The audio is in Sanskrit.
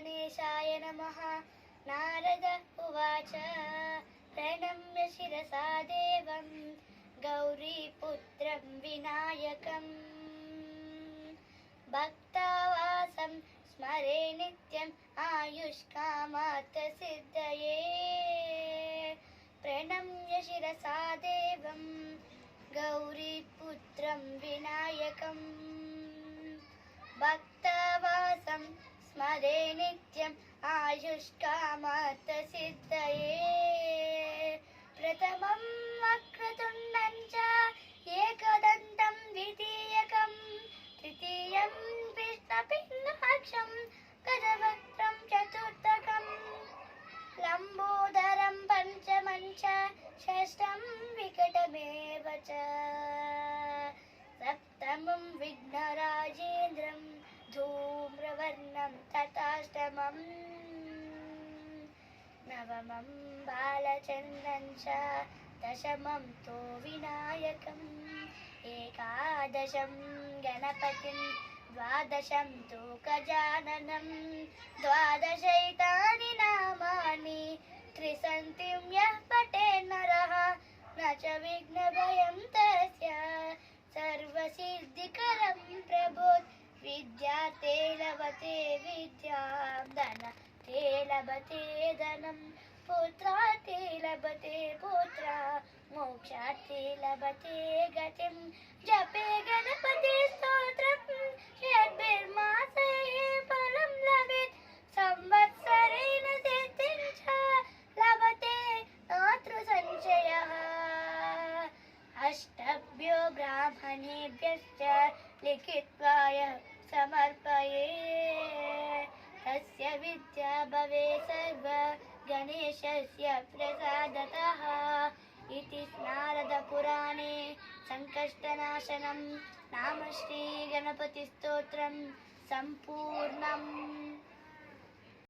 गणेशाय नमः। नारद उवाच प्रणम्य शिरसा देवं गौरीपुत्रं विनायकम्। भक्तावासं स्मरे नित्यम् आयुष्कामार्थसिद्धये। प्रणम्य शिरसा देवं गौरीपुत्रं विनायकम्। भक्तावासं स्मरे नित्यम् आयुष्कामार्थसिद्धये। प्रथमं वक्रतुण्डं च एकदन्तं द्वितीयकं तृतीयं कृष्णपिण्डाक्षं गजवक्त्रं चतुर्थकं लम्बोदरं पञ्चमं च षष्ठं विकटमेव च सप्तमं विघ्नराजेन्द्रं धूम्रवर्णं तथाष्टमम् नवमं बालचन्द्रं च दशमं तु विनायकम् एकादशं गणपतिं द्वादशं तु गजाननं द्वादशैतानि नामानि त्रिसन्धिं यः पठेत् नरः न च विघ्नभयं तस्य सर्वसिद्धिकरं प्रभुत् विद्यार्थे लभते विद्यां धनते लभते धनं पुत्रार्थे लभते पुत्रा मोक्षार्थे लभते गतिं जपे गणपति स्तोत्रं षड्भिर्मासे फलं लभेत् संवत्सरेण सिद्धिं च लभते नातृसंशयः। अष्टभ्यो ब्राह्मणेभ्यश्च लिखित्वा यः समर्पये तस्य विद्या भवेत् सर्वा गणेशस्य प्रसादतः इति नारदपुराणे संकष्टनाशनं नाम श्रीगणपतिस्तोत्रं सम्पूर्णम्।